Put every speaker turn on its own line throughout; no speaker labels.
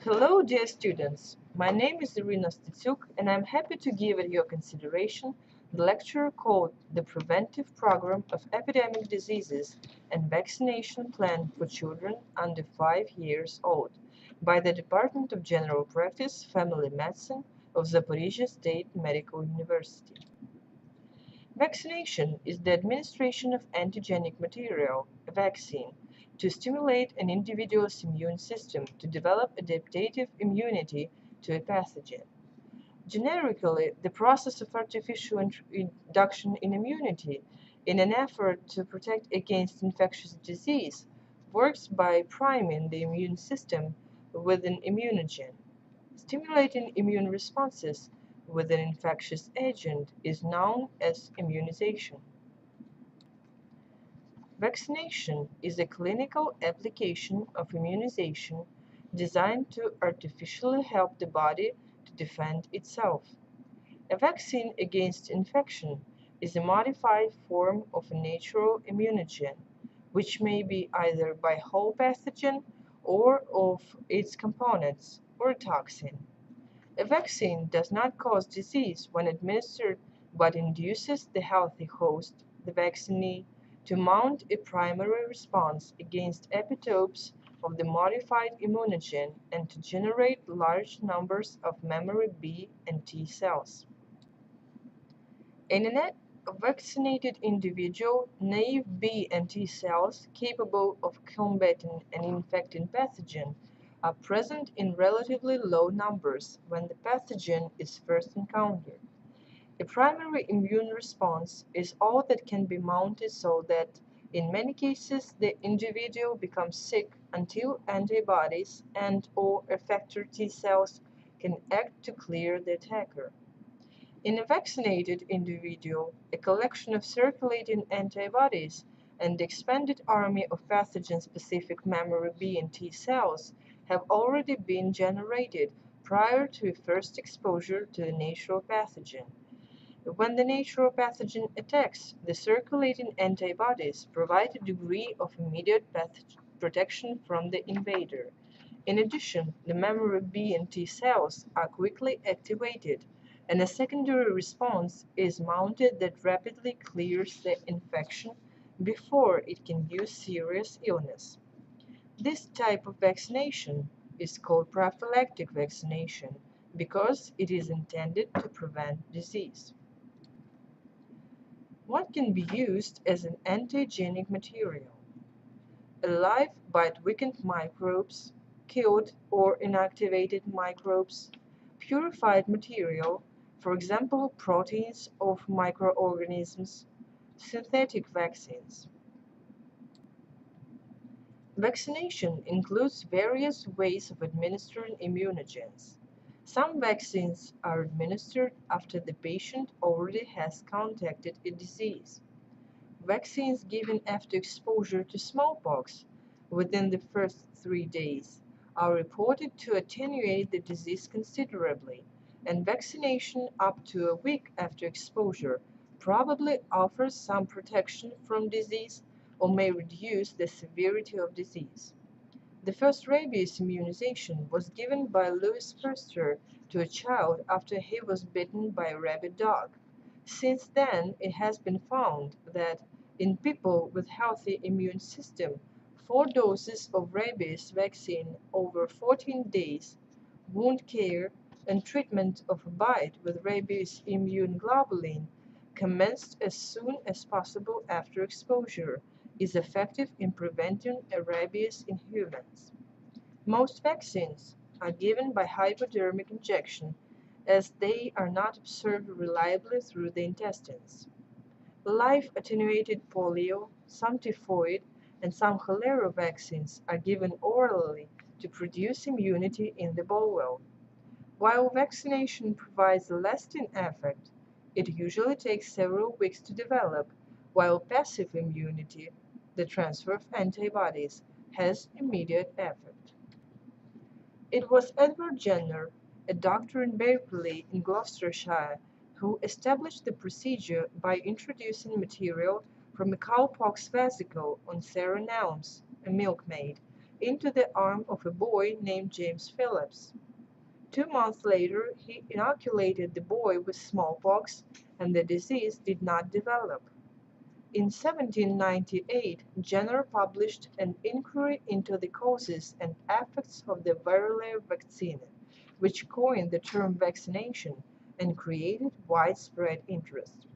Hello, dear students. My name is Irina Stitsuk, and I'm happy to give at your consideration the lecture called The Preventive Program of Epidemic Diseases and Vaccination Plan for Children under 5 years old by the Department of General Practice, Family Medicine of Zaporizhia State Medical University. Vaccination is the administration of antigenic material, a vaccine, to stimulate an individual's immune system to develop adaptive immunity to a pathogen. Generically, the process of artificial induction in immunity in an effort to protect against infectious disease works by priming the immune system with an immunogen. Stimulating immune responses with an infectious agent is known as immunization. Vaccination is a clinical application of immunization designed to artificially help the body to defend itself. A vaccine against infection is a modified form of a natural immunogen, which may be either by whole pathogen or of its components, or a toxin. A vaccine does not cause disease when administered but induces the healthy host, the vaccinee, to mount a primary response against epitopes of the modified immunogen and to generate large numbers of memory B and T cells. In a vaccinated individual, naive B and T cells capable of combating an infecting pathogen are present in relatively low numbers when the pathogen is first encountered. A primary immune response is all that can be mounted so that, in many cases, the individual becomes sick until antibodies and/or effector T cells can act to clear the attacker. In a vaccinated individual, a collection of circulating antibodies and the expanded army of pathogen-specific memory B and T cells have already been generated prior to a first exposure to the natural pathogen. When the natural pathogen attacks, the circulating antibodies provide a degree of immediate protection from the invader. In addition, the memory B and T cells are quickly activated, and a secondary response is mounted that rapidly clears the infection before it can induce serious illness. This type of vaccination is called prophylactic vaccination because it is intended to prevent disease. What can be used as an antigenic material? Alive but weakened microbes, killed or inactivated microbes, purified material, for example proteins of microorganisms, synthetic vaccines. Vaccination includes various ways of administering immunogens. Some vaccines are administered after the patient already has contracted a disease. Vaccines given after exposure to smallpox within the first 3 days are reported to attenuate the disease considerably, and vaccination up to a week after exposure probably offers some protection from disease or may reduce the severity of disease. The first rabies immunization was given by Louis Pasteur to a child after he was bitten by a rabid dog. Since then, it has been found that in people with healthy immune system, 4 doses of rabies vaccine over 14 days, wound care, and treatment of a bite with rabies immune globulin commenced as soon as possible after exposure is effective in preventing rabies in humans. Most vaccines are given by hypodermic injection as they are not absorbed reliably through the intestines. Live attenuated polio, some typhoid, and some cholera vaccines are given orally to produce immunity in the bowel. While vaccination provides a lasting effect, it usually takes several weeks to develop, while passive immunity, the transfer of antibodies, has immediate effect. It was Edward Jenner, a doctor in Berkeley in Gloucestershire, who established the procedure by introducing material from a cowpox vesicle on Sarah Nelms, a milkmaid, into the arm of a boy named James Phillips. 2 months later, he inoculated the boy with smallpox, and the disease did not develop. In 1798, Jenner published an inquiry into the causes and effects of the variola vaccine, which coined the term vaccination and created widespread interest.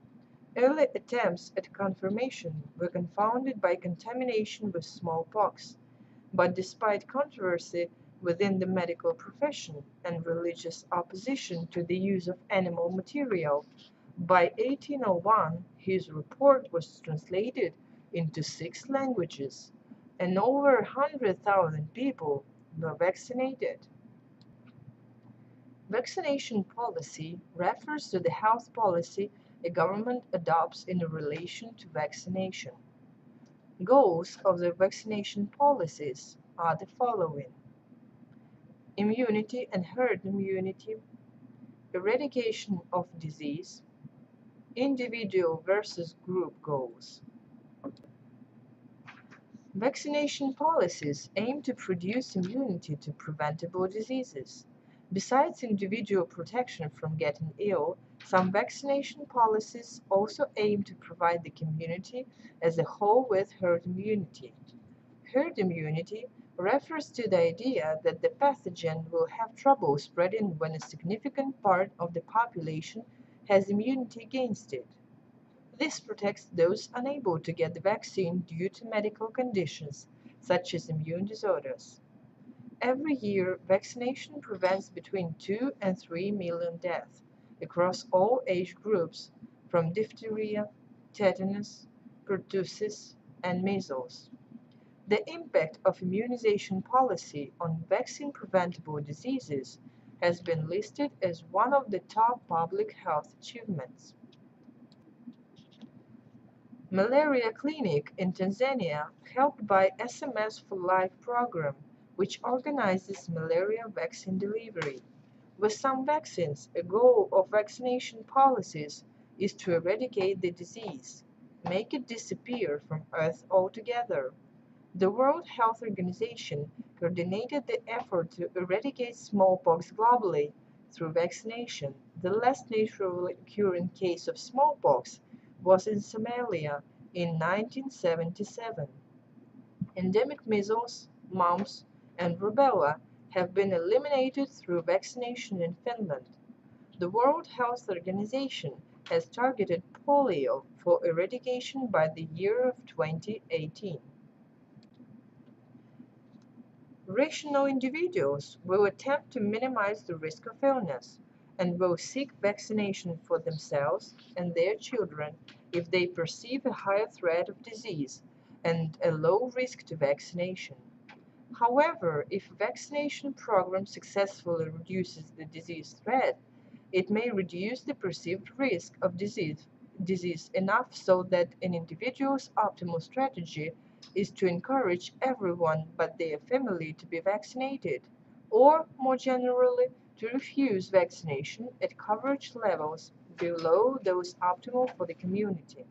Early attempts at confirmation were confounded by contamination with smallpox, but despite controversy within the medical profession and religious opposition to the use of animal material, by 1801 his report was translated into 6 languages, and over 100,000 people were vaccinated. Vaccination policy refers to the health policy a government adopts in relation to vaccination. Goals of the vaccination policies are the following: immunity and herd immunity, eradication of disease, individual versus group goals. Vaccination policies aim to produce immunity to preventable diseases. Besides individual protection from getting ill, some vaccination policies also aim to provide the community as a whole with herd immunity. Herd immunity refers to the idea that the pathogen will have trouble spreading when a significant part of the population has immunity against it. This protects those unable to get the vaccine due to medical conditions, such as immune disorders. Every year, vaccination prevents between 2 and 3 million deaths across all age groups from diphtheria, tetanus, pertussis, and measles. The impact of immunization policy on vaccine-preventable diseases has been listed as one of the top public health achievements. Malaria clinic in Tanzania, helped by SMS for Life program, which organizes malaria vaccine delivery. With some vaccines, a goal of vaccination policies is to eradicate the disease, make it disappear from Earth altogether. The World Health Organization coordinated the effort to eradicate smallpox globally through vaccination. The last naturally occurring case of smallpox was in Somalia in 1977. Endemic measles, mumps, and rubella have been eliminated through vaccination in Finland. The World Health Organization has targeted polio for eradication by the year of 2018. Rational individuals will attempt to minimize the risk of illness and will seek vaccination for themselves and their children if they perceive a higher threat of disease and a low risk to vaccination. However, if a vaccination program successfully reduces the disease threat, it may reduce the perceived risk of disease enough so that an individual's optimal strategy is to encourage everyone but their family to be vaccinated, or, more generally, to refuse vaccination at coverage levels below those optimal for the community.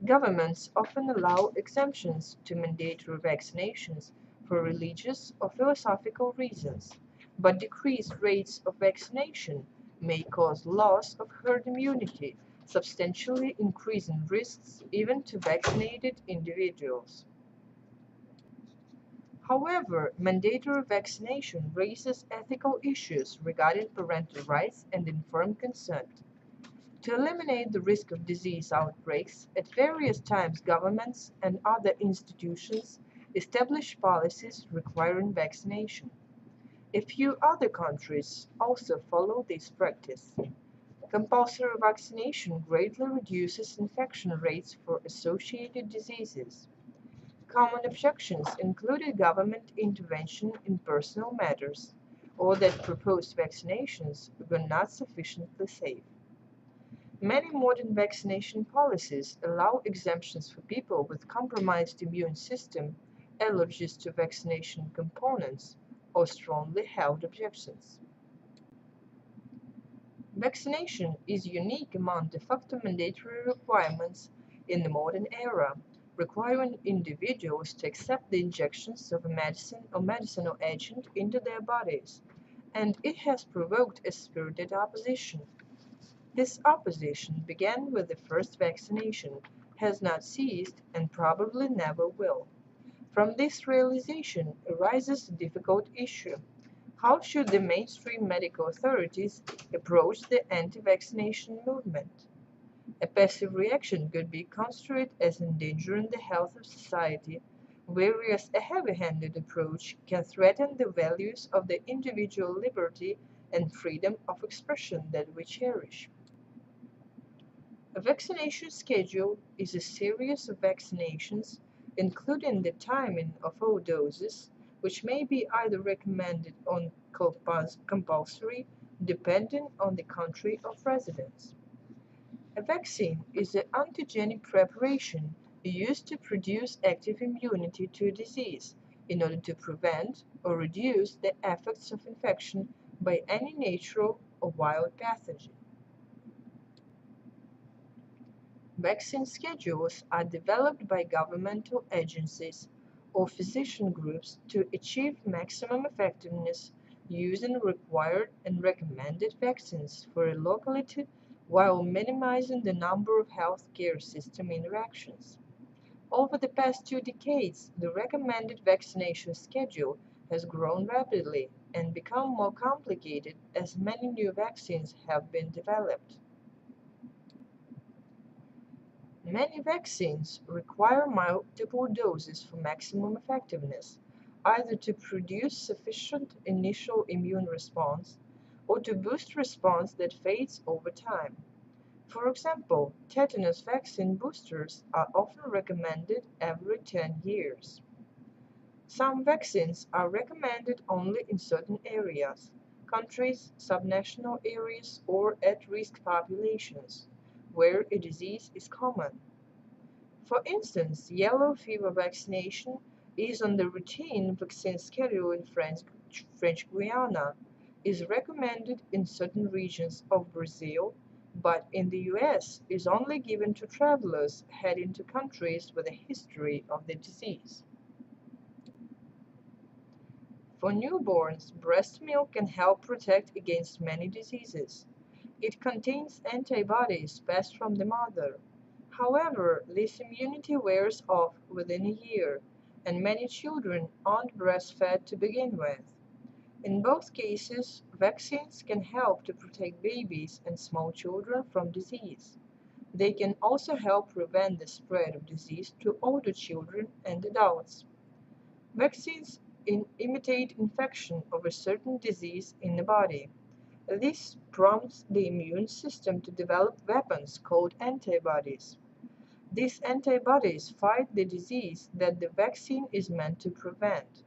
Governments often allow exemptions to mandatory vaccinations for religious or philosophical reasons, but decreased rates of vaccination may cause loss of herd immunity, substantially increasing risks even to vaccinated individuals. However, mandatory vaccination raises ethical issues regarding parental rights and informed consent. To eliminate the risk of disease outbreaks, at various times governments and other institutions establish policies requiring vaccination. A few other countries also follow this practice. Compulsory vaccination greatly reduces infection rates for associated diseases. Common objections included government intervention in personal matters, or that proposed vaccinations were not sufficiently safe. Many modern vaccination policies allow exemptions for people with compromised immune system, allergies to vaccination components, or strongly held objections. Vaccination is unique among de facto mandatory requirements in the modern era. requiring individuals to accept the injections of a medicine or medicinal agent into their bodies, and it has provoked a spirited opposition. This opposition began with the first vaccination, has not ceased, and probably never will. From this realization arises a difficult issue. How should the mainstream medical authorities approach the anti-vaccination movement? A passive reaction could be construed as endangering the health of society, whereas a heavy-handed approach can threaten the values of the individual liberty and freedom of expression that we cherish. A vaccination schedule is a series of vaccinations, including the timing of all doses, which may be either recommended or compulsory, depending on the country of residence. A vaccine is an antigenic preparation used to produce active immunity to a disease in order to prevent or reduce the effects of infection by any natural or wild pathogen. Vaccine schedules are developed by governmental agencies or physician groups to achieve maximum effectiveness using required and recommended vaccines for a locality while minimizing the number of healthcare system interactions. Over the past 2 decades, the recommended vaccination schedule has grown rapidly and become more complicated as many new vaccines have been developed. Many vaccines require multiple doses for maximum effectiveness, either to produce sufficient initial immune response or to boost response that fades over time. For example, tetanus vaccine boosters are often recommended every 10 years. Some vaccines are recommended only in certain areas, countries, subnational areas, or at-risk populations, where a disease is common. For instance, yellow fever vaccination is on the routine vaccine schedule in French Guiana, is recommended in certain regions of Brazil, but in the US is only given to travelers heading to countries with a history of the disease. For newborns, breast milk can help protect against many diseases. It contains antibodies passed from the mother. However, this immunity wears off within a year, and many children aren't breastfed to begin with. In both cases, vaccines can help to protect babies and small children from disease. They can also help prevent the spread of disease to older children and adults. Vaccines imitate infection of a certain disease in the body. This prompts the immune system to develop weapons called antibodies. These antibodies fight the disease that the vaccine is meant to prevent.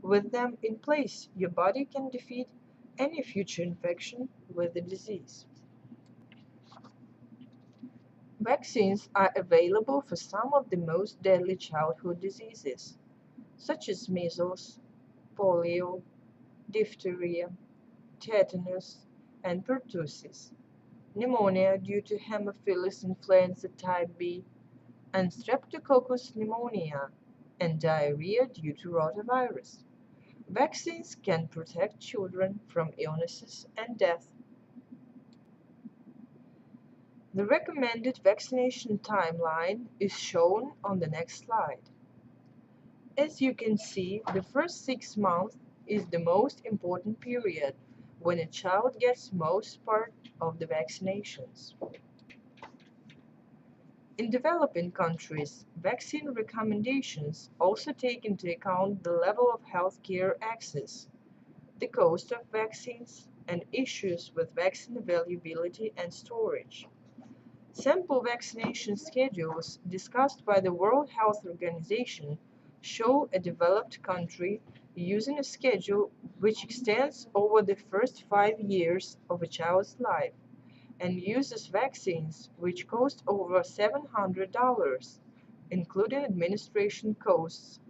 With them in place, your body can defeat any future infection with the disease. Vaccines are available for some of the most deadly childhood diseases, such as measles, polio, diphtheria, tetanus, and pertussis, pneumonia due to Haemophilus influenza type B, and Streptococcus pneumonia, and diarrhea due to rotavirus. Vaccines can protect children from illnesses and death. The recommended vaccination timeline is shown on the next slide. As you can see, the first 6 months is the most important period when a child gets most part of the vaccinations. In developing countries, vaccine recommendations also take into account the level of healthcare access, the cost of vaccines, and issues with vaccine availability and storage. Sample vaccination schedules discussed by the World Health Organization show a developed country using a schedule which extends over the first 5 years of a child's life and uses vaccines which cost over $700, including administration costs,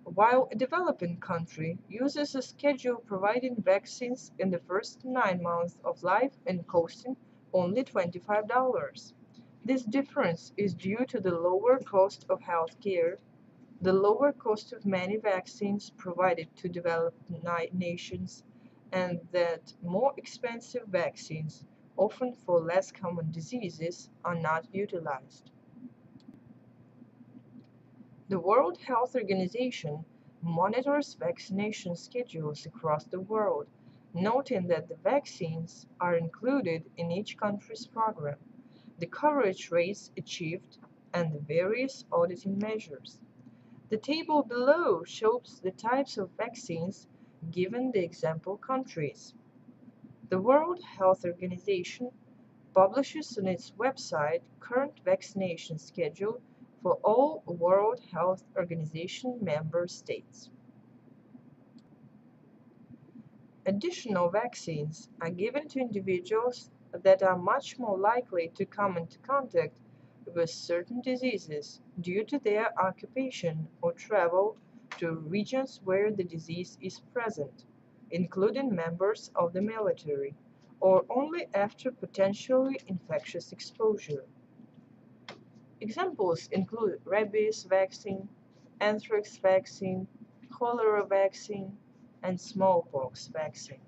while a developing country uses a schedule providing vaccines in the first 9 months of life and costing only $25. This difference is due to the lower cost of healthcare, the lower cost of many vaccines provided to developed nations, and that more expensive vaccines, often for less common diseases, are not utilized. The World Health Organization monitors vaccination schedules across the world, noting that the vaccines are included in each country's program, the coverage rates achieved, and the various auditing measures. The table below shows the types of vaccines given the example countries. The World Health Organization publishes on its website current vaccination schedule for all World Health Organization member states. Additional vaccines are given to individuals that are much more likely to come into contact with certain diseases due to their occupation or travel to regions where the disease is present, including members of the military, or only after potentially infectious exposure. Examples include rabies vaccine, anthrax vaccine, cholera vaccine, and smallpox vaccine.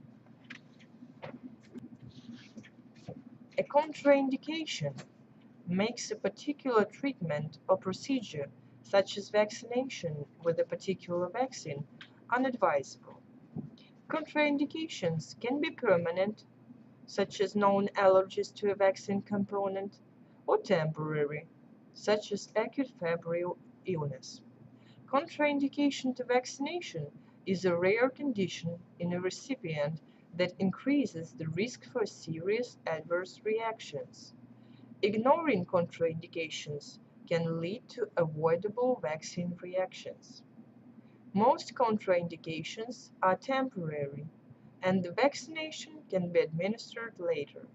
A contraindication makes a particular treatment or procedure, such as vaccination with a particular vaccine, unadvisable. Contraindications can be permanent, such as known allergies to a vaccine component, or temporary, such as acute febrile illness. Contraindication to vaccination is a rare condition in a recipient that increases the risk for serious adverse reactions. Ignoring contraindications can lead to avoidable vaccine reactions. Most contraindications are temporary, and the vaccination can be administered later.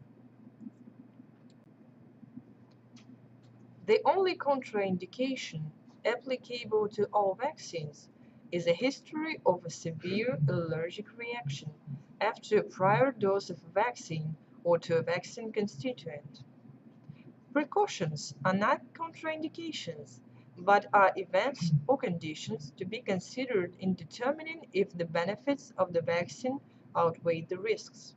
The only contraindication applicable to all vaccines is a history of a severe allergic reaction after a prior dose of a vaccine or to a vaccine constituent. Precautions are not contraindications, but are events or conditions to be considered in determining if the benefits of the vaccine outweigh the risks.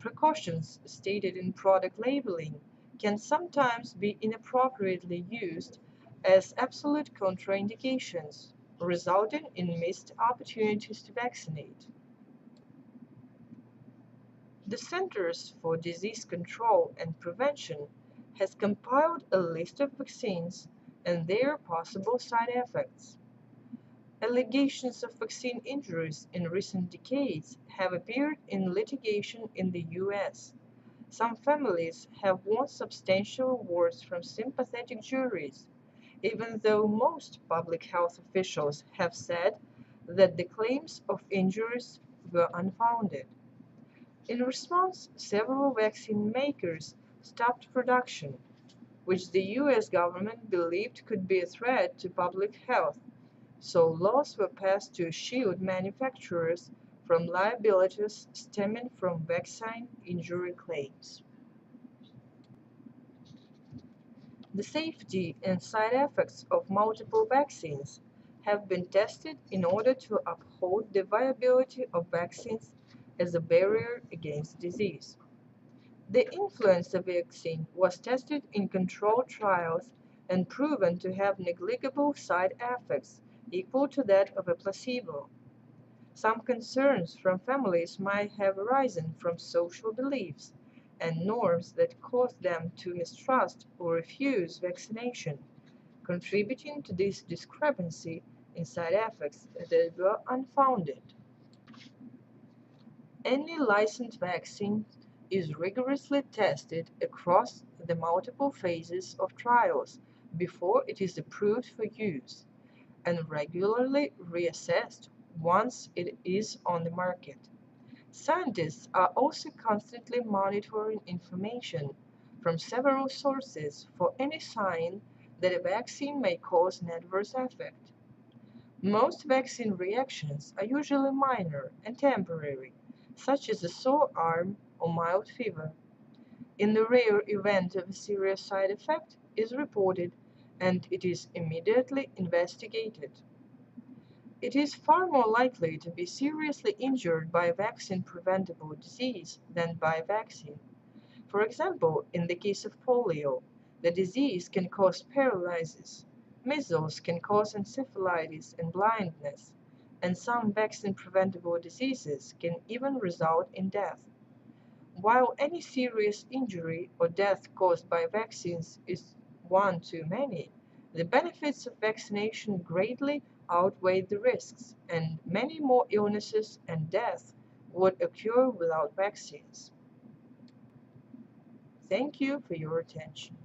Precautions stated in product labeling can sometimes be inappropriately used as absolute contraindications, resulting in missed opportunities to vaccinate. The Centers for Disease Control and Prevention has compiled a list of vaccines and their possible side effects. Allegations of vaccine injuries in recent decades have appeared in litigation in the US. Some families have won substantial awards from sympathetic juries, even though most public health officials have said that the claims of injuries were unfounded. In response, several vaccine makers stopped production, which the US government believed could be a threat to public health, so laws were passed to shield manufacturers from liabilities stemming from vaccine injury claims. The safety and side effects of multiple vaccines have been tested in order to uphold the viability of vaccines as a barrier against disease. The influenza vaccine was tested in controlled trials and proven to have negligible side effects equal to that of a placebo. Some concerns from families might have arisen from social beliefs and norms that caused them to mistrust or refuse vaccination, contributing to this discrepancy in side effects that were unfounded. Any licensed vaccine is rigorously tested across the multiple phases of trials before it is approved for use, and regularly reassessed once it is on the market. Scientists are also constantly monitoring information from several sources for any sign that a vaccine may cause an adverse effect. Most vaccine reactions are usually minor and temporary, such as a sore arm or mild fever. in the rare event of a serious side effect, is reported and it is immediately investigated. It is far more likely to be seriously injured by a vaccine-preventable disease than by a vaccine. For example, in the case of polio, the disease can cause paralysis, measles can cause encephalitis and blindness, and some vaccine-preventable diseases can even result in death. While any serious injury or death caused by vaccines is one too many, the benefits of vaccination greatly outweigh the risks, and many more illnesses and deaths would occur without vaccines. Thank you for your attention.